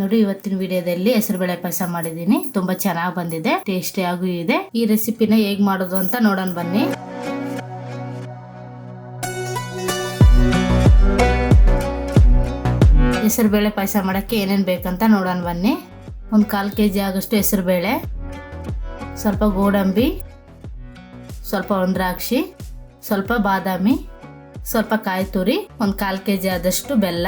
ನೋಡಿ, ಇವತ್ತಿನ ವಿಡಿಯೋದಲ್ಲಿ ಹೆಸರುಬೇಳೆ ಪಾಯಸ ಮಾಡಿದ್ದೀನಿ. ತುಂಬಾ ಚೆನ್ನಾಗಿ ಬಂದಿದೆ, ಟೇಸ್ಟಿ ಆಗೂ ಇದೆ. ಈ ರೆಸಿಪಿನ ಹೇಗ್ ಮಾಡೋದು ಅಂತ ನೋಡೋಣ ಬನ್ನಿ. ಹೆಸರುಬೇಳೆ ಪಾಯಸ ಮಾಡಕ್ಕೆ ಏನೇನ್ ಬೇಕಂತ ನೋಡೋಣ ಬನ್ನಿ. ಒಂದು 1/4 kg ಆಗಷ್ಟು ಹೆಸರುಬೇಳೆ, ಸ್ವಲ್ಪ ಗೋಡಂಬಿ, ಸ್ವಲ್ಪ ದ್ರಾಕ್ಷಿ, ಸ್ವಲ್ಪ ಬಾದಾಮಿ, ಸ್ವಲ್ಪ ಕಾಯಿ ತುರಿ, ಒಂದು 1/4 kg ಆದಷ್ಟು ಬೆಲ್ಲ,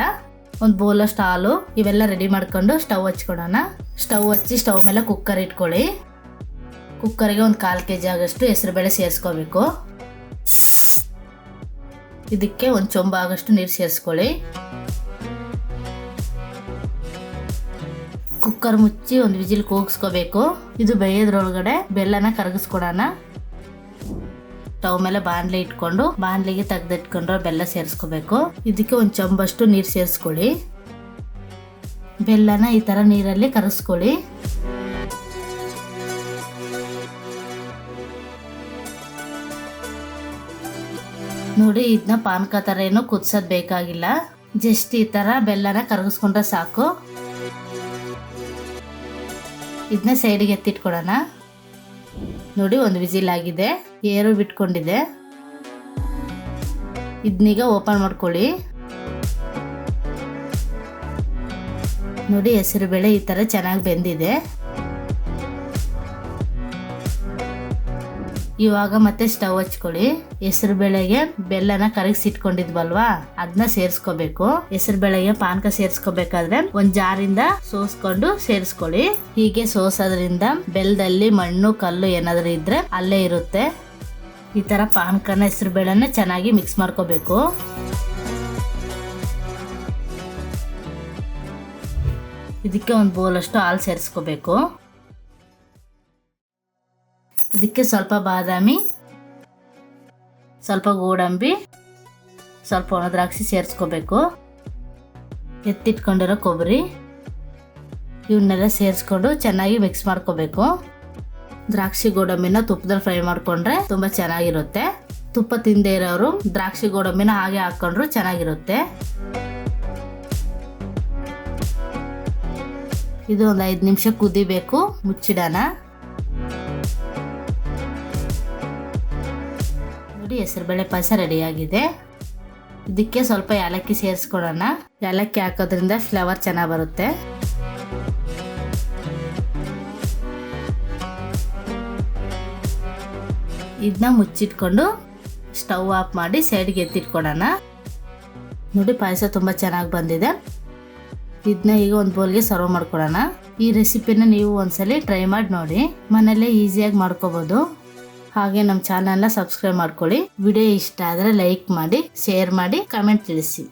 ಒಂದು ಬೌಲಷ್ಟು ಹಾಲು. ಇವೆಲ್ಲ ರೆಡಿ ಮಾಡ್ಕೊಂಡು ಸ್ಟವ್ ಹಚ್ಕೊಳೋಣ. ಸ್ಟವ್ ಹಚ್ಚಿ ಸ್ಟವ್ ಮೇಲೆ ಕುಕ್ಕರ್ ಇಟ್ಕೊಳ್ಳಿ. ಕುಕ್ಕರ್ಗೆ ಒಂದು 1/4 kg ಆಗಷ್ಟು ಹೆಸರುಬೇಳೆ ಸೇರಿಸ್ಕೋಬೇಕು. ಇದಕ್ಕೆ ಒಂದು ಚೊಂಬ ಆಗಷ್ಟು ನೀರು ಸೇರಿಸ್ಕೊಳ್ಳಿ. ಕುಕ್ಕರ್ ಮುಚ್ಚಿ ಒಂದು ವಿಜಿಲ್ ಕೂಗಿಸ್ಕೋಬೇಕು. ಇದು ಬೇಯೋದ್ರೊಳಗಡೆ ಬೆಲ್ಲನ ಕರಗಿಸ್ಕೊಡೋಣ. ಸ್ಟವ್ ಮೇಲೆ ಬಾಣಲೆ ಇಟ್ಕೊಂಡು ಬಾಣಲೆಗೆ ತೆಗೆದಿಟ್ಕೊಂಡ್ರೆ ಬೆಲ್ಲ ಸೇರಿಸ್ಕೋಬೇಕು. ಇದಕ್ಕೆ ಒಂದು ಚೊಂಬಷ್ಟು ನೀರು ಸೇರಿಸ್ಕೊಳ್ಳಿ. ಬೆಲ್ಲನ ಈ ತರ ನೀರಲ್ಲಿ ಕರಗಿಸ್ಕೊಳ್ಳಿ. ನೋಡಿ, ಇದನ್ನ ಪಾನಕ ತರ ಏನು ಕುದಿಸೋದ್ ಬೇಕಾಗಿಲ್ಲ. ಜಸ್ಟ್ ಈ ತರ ಬೆಲ್ಲನ ಕರಗಿಸ್ಕೊಂಡ್ರೆ ಸಾಕು. ಇದನ್ನ ಸೈಡ್ಗೆ ಎತ್ತಿಟ್ಕೊಡೋಣ. ನೋಡಿ, ಒಂದು ವಿಜಿಲ್ ಆಗಿದೆ, ಏರು ಬಿಟ್ಕೊಂಡಿದೆ. ಇದನ್ನೀಗ ಓಪನ್ ಮಾಡ್ಕೊಳ್ಳಿ. ನೋಡಿ, ಹೆಸರುಬೇಳೆ ಈ ತರ ಚೆನ್ನಾಗಿ ಬೆಂದಿದೆ. ಇವಾಗ ಮತ್ತೆ ಸ್ಟವ್ ಹಚ್ಕೊಳ್ಳಿ. ಹೆಸರುಬೇಳೆಗೆ ಬೆಲ್ಲನ ಕರಗಿಸಿಟ್ಕೊಂಡಿದ್ವಲ್ವಾ, ಅದನ್ನ ಸೇರಿಸ್ಕೋಬೇಕು. ಹೆಸರುಬೇಳೆಗೆ ಪಾನಕ ಸೇರಿಸ್ಕೋಬೇಕಾದ್ರೆ ಒಂದ್ ಜಾರಿಂದ ಸೋಸ್ಕೊಂಡು ಸೇರಿಸ್ಕೊಳ್ಳಿ. ಹೀಗೆ ಸೋಸೋದ್ರಿಂದ ಬೆಲ್ಲದಲ್ಲಿ ಮಣ್ಣು ಕಲ್ಲು ಏನಾದ್ರೂ ಇದ್ರೆ ಅಲ್ಲೇ ಇರುತ್ತೆ. ಈ ತರ ಪಾನಕನ ಹೆಸರುಬೇಳೆನ ಚೆನ್ನಾಗಿ ಮಿಕ್ಸ್ ಮಾಡ್ಕೋಬೇಕು. ಇದಕ್ಕೆ ಒಂದು ಬೌಲಷ್ಟು ಹಾಲು ಸೇರಿಸ್ಕೋಬೇಕು. ಇದಕ್ಕೆ ಸ್ವಲ್ಪ ಬಾದಾಮಿ, ಸ್ವಲ್ಪ ಗೋಡಂಬಿ, ಸ್ವಲ್ಪ ಒಣದ್ರಾಕ್ಷಿ ಸೇರಿಸ್ಕೋಬೇಕು. ಎತ್ತಿಟ್ಕೊಂಡಿರೋ ಕೊಬ್ಬರಿ, ಇವನ್ನೆಲ್ಲ ಸೇರಿಸ್ಕೊಂಡು ಚೆನ್ನಾಗಿ ಮಿಕ್ಸ್ ಮಾಡ್ಕೋಬೇಕು. ದ್ರಾಕ್ಷಿ ಗೋಡಂಬಿನ ತುಪ್ಪದಲ್ಲಿ ಫ್ರೈ ಮಾಡ್ಕೊಂಡ್ರೆ ತುಂಬಾ ಚೆನ್ನಾಗಿರುತ್ತೆ. ತುಪ್ಪ ತಿಂದೇ ಇರೋರು ದ್ರಾಕ್ಷಿ ಗೋಡಂಬಿನ ಹಾಗೆ ಹಾಕೊಂಡ್ರು ಚೆನ್ನಾಗಿರುತ್ತೆ. ಇದು ಒಂದು 5 ನಿಮಿಷ ಕುದಿಬೇಕು. ಮುಚ್ಚಿಡೋಣ. ನೋಡಿ, ಹೆಸರುಬೇಳೆ ಪಾಯಸ ರೆಡಿಯಾಗಿದೆ. ಇದಕ್ಕೆ ಸ್ವಲ್ಪ ಏಲಕ್ಕಿ ಸೇರಿಸ್ಕೊಳ್ಳೋಣ. ಏಲಕ್ಕಿ ಹಾಕೋದ್ರಿಂದ ಫ್ಲೇವರ್ ಚೆನ್ನಾಗಿ ಬರುತ್ತೆ. ಇದನ್ನ ಮುಚ್ಚಿಟ್ಕೊಂಡು ಸ್ಟವ್ ಆಫ್ ಮಾಡಿ ಸೈಡ್ಗೆ ಎತ್ತಿಟ್ಕೊಡೋಣ. ನೋಡಿ, ಪಾಯಸ ತುಂಬಾ ಚೆನ್ನಾಗಿ ಬಂದಿದೆ. ಇದನ್ನ ಈಗ ಒಂದು ಬೌಲ್ಗೆ ಸರ್ವ್ ಮಾಡ್ಕೊಳ್ಳೋಣ. ಈ ರೆಸಿಪಿನ ನೀವು ಒಂದ್ಸಲಿ ಟ್ರೈ ಮಾಡಿ ನೋಡಿ. ಮನೆಯಲ್ಲೇ ಈಸಿಯಾಗಿ ಮಾಡ್ಕೋಬಹುದು. ಹಾಗೆ ನಮ್ಮ ಚಾನಲ್ನ ಸಬ್ಸ್ಕ್ರೈಬ್ ಮಾಡ್ಕೊಳ್ಳಿ. ವಿಡಿಯೋ ಇಷ್ಟ ಆದರೆ ಲೈಕ್ ಮಾಡಿ, ಶೇರ್ ಮಾಡಿ, ಕಮೆಂಟ್ ತಿಳಿಸಿ.